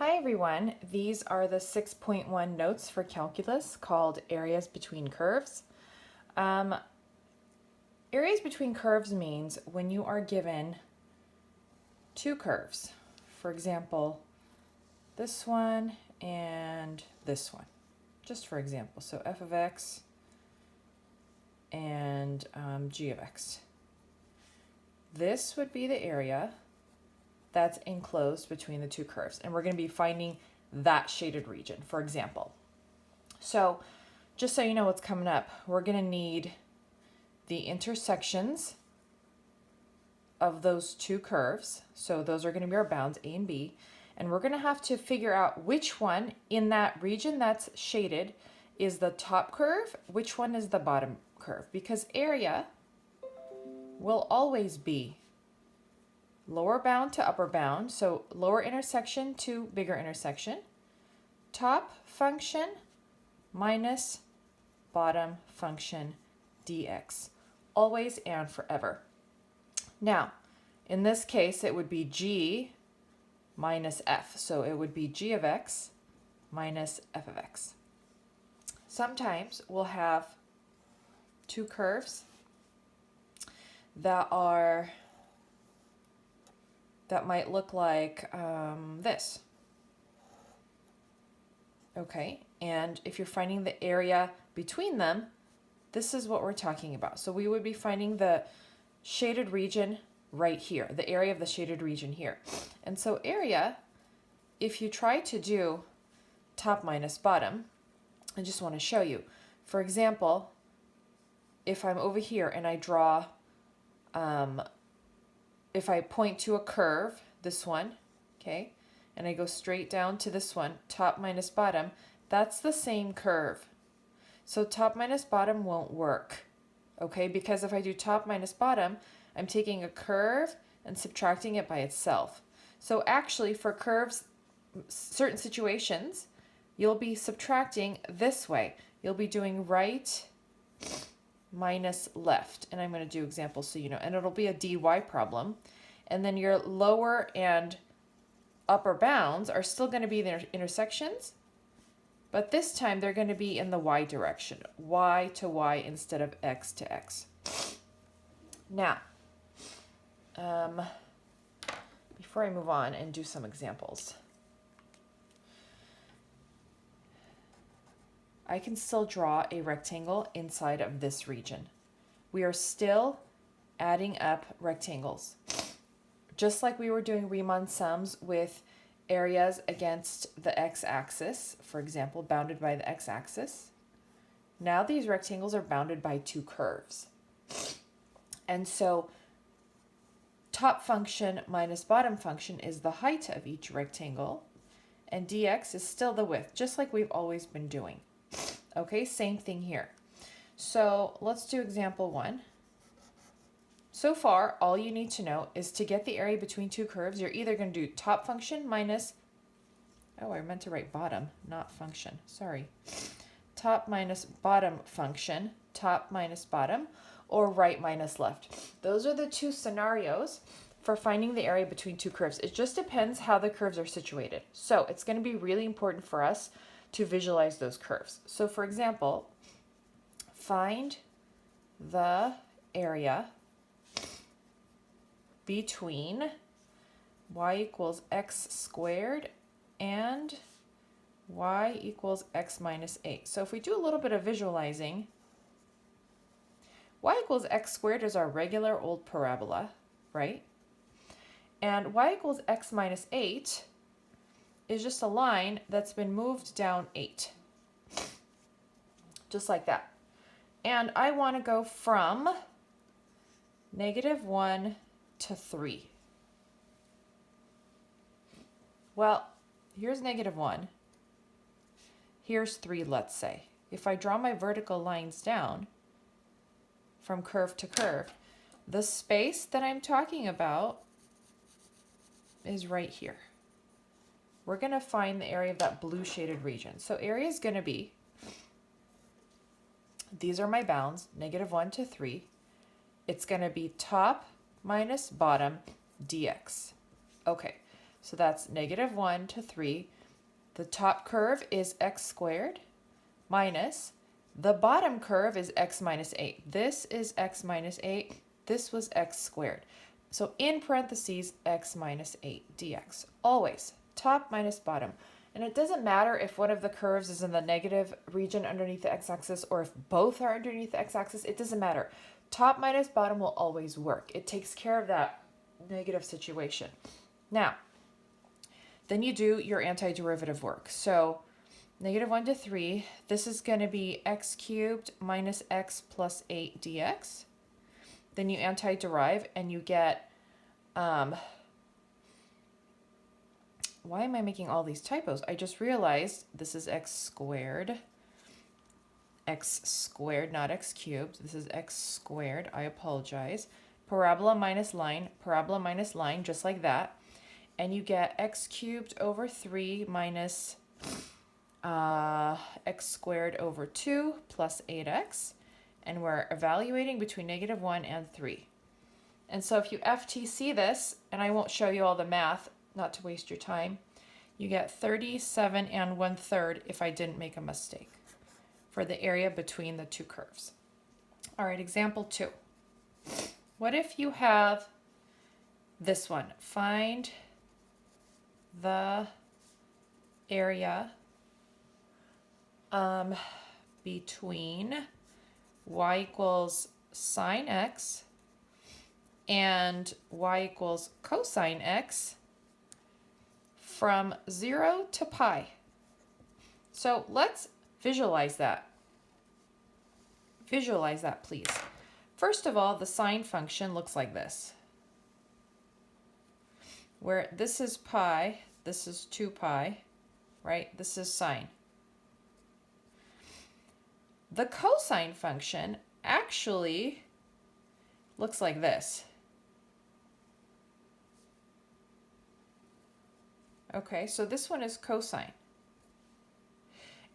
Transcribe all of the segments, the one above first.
Hi everyone, these are the 6.1 notes for calculus called areas between curves. Areas between curves means when you are given two curves. For example, this one and this one, just for example. So f of x and g of x. This would be the area that's enclosed between the two curves, and we're going to be finding that shaded region, for example. So just so you know what's coming up, we're going to need the intersections of those two curves. So those are going to be our bounds, A and B, and we're going to have to figure out which one in that region that's shaded is the top curve, which one is the bottom curve, because area will always be lower bound to upper bound, so lower intersection to bigger intersection, top function minus bottom function dx, always and forever. Now, in this case, it would be g minus f, so it would be g of x minus f of x. Sometimes we'll have two curves that might look like this. Okay, and if you're finding the area between them, this is what we're talking about. So we would be finding the shaded region right here, the area of the shaded region here. And so area, if you try to do top minus bottom, I just want to show you. For example, if I'm over here and I draw, if I point to a curve, this one, okay, and I go straight down to this one, top minus bottom, that's the same curve. So top minus bottom won't work, okay, because if I do top minus bottom, I'm taking a curve and subtracting it by itself. So actually for curves, certain situations, you'll be subtracting this way. You'll be doing right minus left, and I'm going to do examples so you know, and it'll be a dy problem, and then your lower and upper bounds are still going to be the intersections, but this time they're going to be in the y direction, y to y instead of x to x. Now, before I move on and do some examples, I can still draw a rectangle inside of this region. We are still adding up rectangles. Just like we were doing Riemann sums with areas against the x-axis, for example, bounded by the x-axis, now these rectangles are bounded by two curves. And so top function minus bottom function is the height of each rectangle, and dx is still the width, just like we've always been doing. Okay, same thing here. So let's do example 1. So far, all you need to know is to get the area between two curves, you're either going to do top function minus, oh, I meant to write bottom, not function, sorry. Top minus bottom function, top minus bottom, or right minus left. Those are the two scenarios for finding the area between two curves. It just depends how the curves are situated. So it's going to be really important for us to visualize those curves. So for example, find the area between y equals x squared and y equals x minus 8. So if we do a little bit of visualizing, y equals x squared is our regular old parabola, right? And y equals x minus 8 is just a line that's been moved down 8. Just like that. And I want to go from -1 to 3. Well, here's -1. Here's 3, let's say. If I draw my vertical lines down from curve to curve, the space that I'm talking about is right here. We're going to find the area of that blue shaded region. So area is going to be, these are my bounds, -1 to 3. It's going to be top minus bottom dx. Okay, So that's -1 to 3. The top curve is x squared minus the bottom curve is x minus 8. This is x minus 8. This was x squared. So in parentheses, x minus 8 dx. Always top minus bottom. And it doesn't matter if one of the curves is in the negative region underneath the x-axis or if both are underneath the x-axis. It doesn't matter. Top minus bottom will always work. It takes care of that negative situation. Now, then you do your antiderivative work. So -1 to 3, this is going to be x cubed minus x plus 8 dx. Then you antiderive and you get, why am I making all these typos? I just realized this is x squared, not x cubed. This is x squared. I apologize. Parabola minus line, just like that. And you get x cubed over 3 minus x squared over 2 plus 8x. And we're evaluating between -1 and 3. And so if you FTC this, and I won't show you all the math, not to waste your time, you get 37 1/3 if I didn't make a mistake for the area between the two curves. All right, example 2. What if you have this one? Find the area between y equals sine x and y equals cosine x from 0 to pi. So let's visualize that. Visualize that, please. First of all, the sine function looks like this, where this is pi, this is 2 pi, right? This is sine. The cosine function actually looks like this. Okay, so this one is cosine.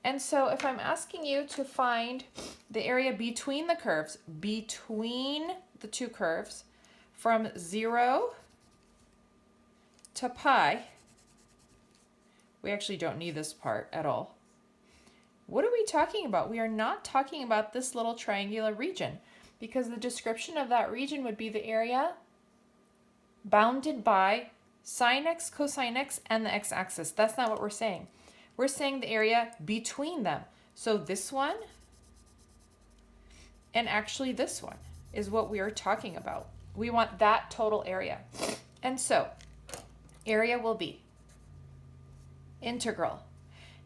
And so if I'm asking you to find the area between the curves, between the two curves, from 0 to pi, we actually don't need this part at all. What are we talking about? We are not talking about this little triangular region, because the description of that region would be the area bounded by sine x, cosine x, and the x-axis. That's not what we're saying. We're saying the area between them. So this one and actually this one is what we are talking about. We want that total area. And so area will be integral.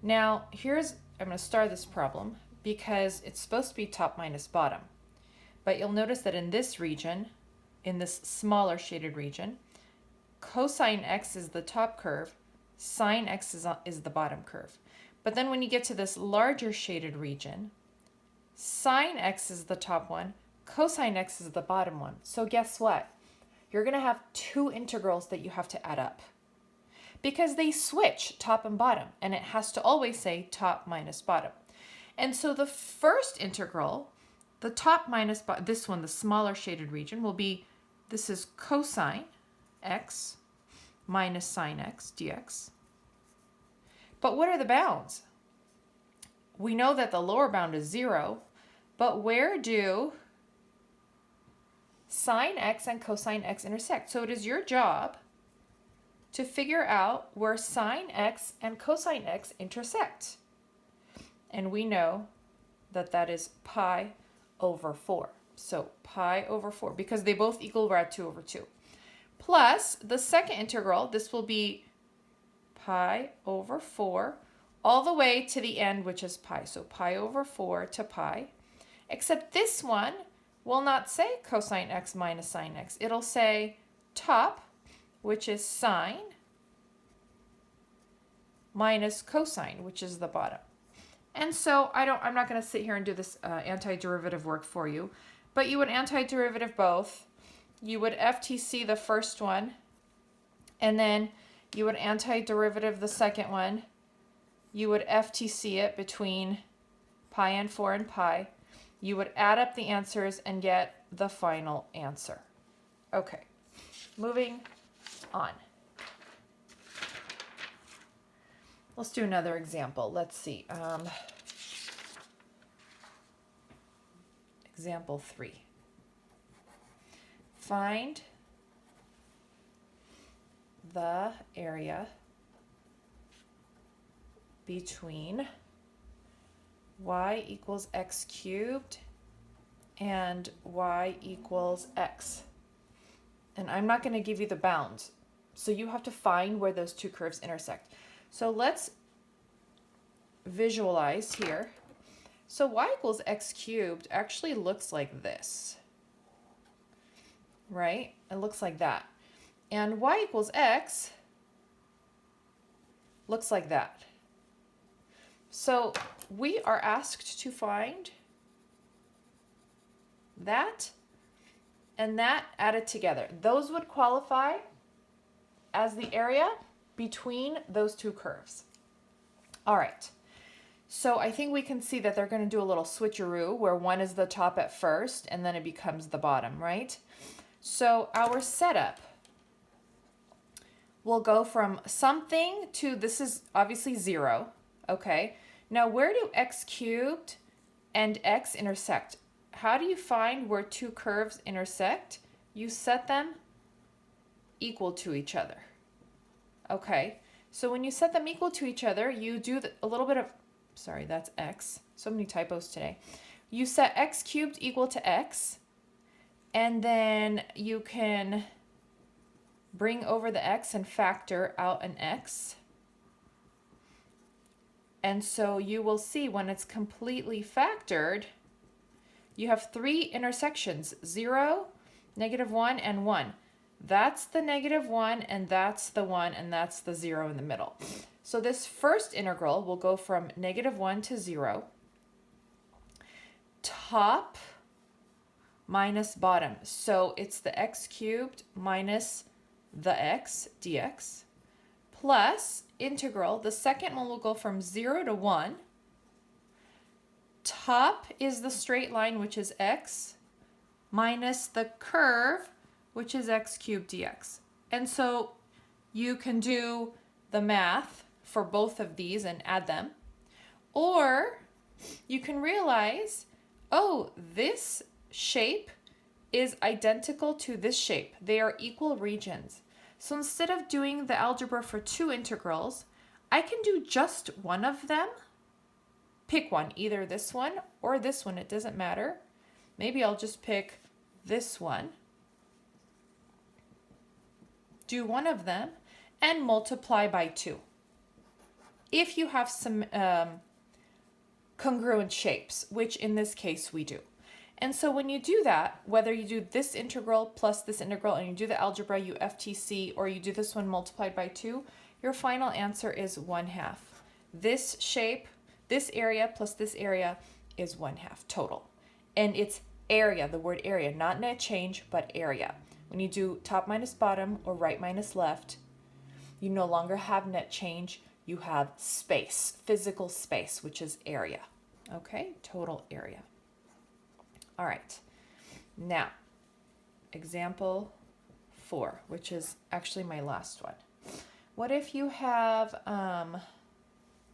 Now I'm going to star this problem because it's supposed to be top minus bottom. But you'll notice that in this region, in this smaller shaded region, cosine x is the top curve, sine x is the bottom curve. But then when you get to this larger shaded region, sine x is the top one, cosine x is the bottom one. So guess what? You're going to have two integrals that you have to add up, because they switch top and bottom, and it has to always say top minus bottom. And so the first integral, the top minus bottom, this one, the smaller shaded region, will be, this is cosine x minus sine x dx. But what are the bounds? We know that the lower bound is 0, but where do sine x and cosine x intersect? So it is your job to figure out where sine x and cosine x intersect. And we know that that is pi over 4. So pi over 4, because they both equal rad 2 over 2. Plus the second integral, this will be pi over 4 all the way to the end, which is pi. So pi over 4 to pi, except this one will not say cosine x minus sine x. It'll say top, which is sine, minus cosine, which is the bottom. And so I'm not going to sit here and do this antiderivative work for you, but you would antiderivative both. You would FTC the first one, and then you would antiderivative the second one. You would FTC it between pi and 4 and pi. You would add up the answers and get the final answer. Okay, moving on. Let's do another example. Let's see. Example 3. Find the area between y equals x cubed and y equals x. And I'm not going to give you the bounds, so you have to find where those two curves intersect. So let's visualize here. So y equals x cubed actually looks like this, right? It looks like that. And y equals x looks like that. So we are asked to find that and that added together. Those would qualify as the area between those two curves. All right. So I think we can see that they're going to do a little switcheroo where one is the top at first and then it becomes the bottom, right? So our setup will go from something to, this is obviously 0, okay? Now where do x cubed and x intersect? How do you find where two curves intersect? You set them equal to each other, okay? So when you set them equal to each other, you do a little bit of, sorry, that's x. So many typos today. You set x cubed equal to x, and then you can bring over the x and factor out an x. And so you will see when it's completely factored, you have 3 intersections, 0, -1, and 1. That's the -1, and that's the 1, and that's the 0 in the middle. So this first integral will go from -1 to 0, top minus bottom. So it's the x cubed minus the x dx plus integral. The second one will go from 0 to 1. Top is the straight line, which is x, minus the curve, which is x cubed dx. And so you can do the math for both of these and add them. Or you can realize, oh, this shape is identical to this shape. They are equal regions. So instead of doing the algebra for 2 integrals, I can do just one of them. Pick one, either this one or this one, it doesn't matter. Maybe I'll just pick this one. Do one of them and multiply by 2. If you have some congruent shapes, which in this case we do. And so when you do that, whether you do this integral plus this integral and you do the algebra, you FTC, or you do this one multiplied by 2, your final answer is 1/2. This shape, this area plus this area is 1/2 total. And it's area, the word area, not net change, but area. When you do top minus bottom or right minus left, you no longer have net change, you have space, physical space, which is area. Okay, total area. All right, now, example 4, which is actually my last one. What if you have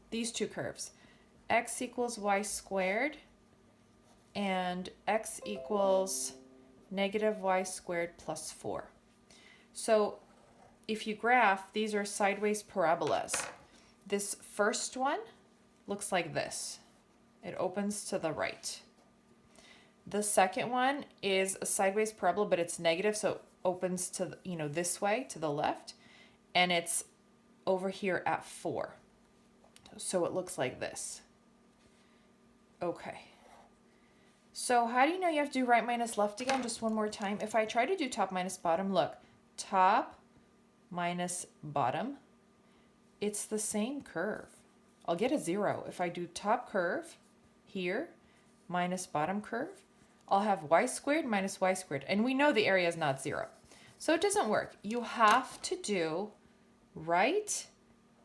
these two curves, x equals y squared and x equals -y squared plus 4. So if you graph, these are sideways parabolas. This first one looks like this. It opens to the right. The second one is a sideways parabola, but it's negative, so it opens to, this way, to the left, and it's over here at 4. So it looks like this. Okay. So how do you know you have to do right minus left again? Just one more time. If I try to do top minus bottom, look, top minus bottom, it's the same curve. I'll get a 0. If I do top curve here minus bottom curve, I'll have y squared minus y squared. And we know the area is not 0. So it doesn't work. You have to do right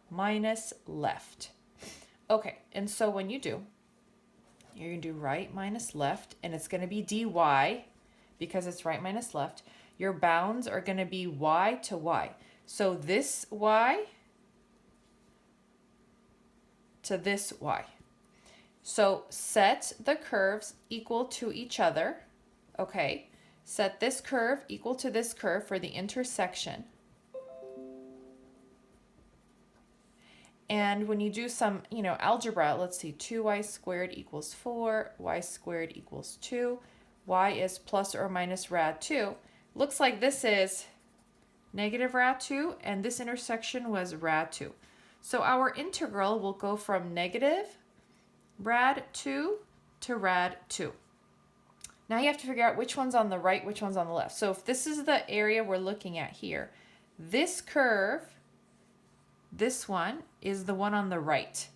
minus left. Okay, and so when you do, you're going to do right minus left, and it's going to be dy because it's right minus left. Your bounds are going to be y to y. So this y to this y. So set the curves equal to each other. Okay, set this curve equal to this curve for the intersection. And when you do some, algebra, let's see, 2y squared equals 4, y squared equals 2, y is plus or minus rad 2. Looks like this is negative rad 2, and this intersection was rad 2. So our integral will go from negative rad 2 to rad 2. Now you have to figure out which one's on the right, which one's on the left. So if this is the area we're looking at here, this curve, this one is the one on the right,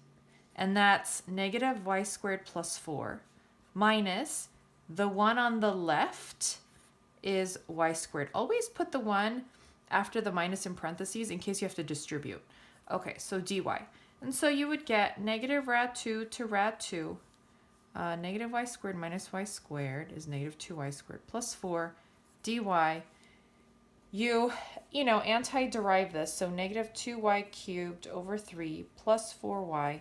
and that's negative y squared plus 4 minus the one on the left is y squared. Always put the one after the minus in parentheses in case you have to distribute. Okay, so dy. And so you would get negative rad 2 to rad 2. Negative y squared minus y squared is negative 2y squared plus 4 dy. You anti-derive this, so negative 2y cubed over 3 plus 4y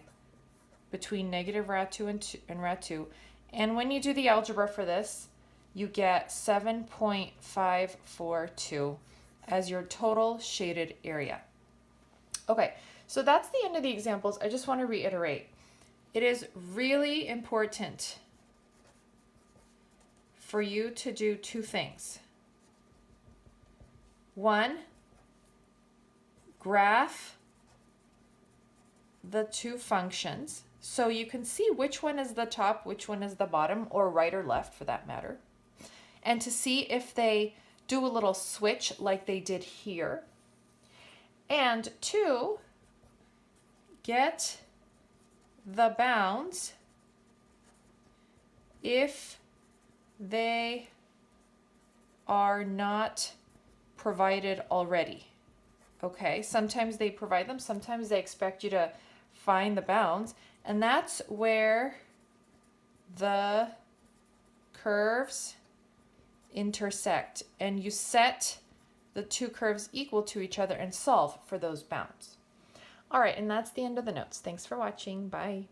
between negative rad 2 and rad 2. And when you do the algebra for this, you get 7.542 as your total shaded area. Okay, so that's the end of the examples. I just want to reiterate. It is really important for you to do two things. One, graph the two functions so you can see which one is the top, which one is the bottom, or right or left for that matter. And to see if they do a little switch like they did here. And two, get the bounds if they are not provided already. Okay, sometimes they provide them, sometimes they expect you to find the bounds, and that's where the curves intersect, and you set the two curves equal to each other and solve for those bounds. All right, and that's the end of the notes. Thanks for watching. Bye.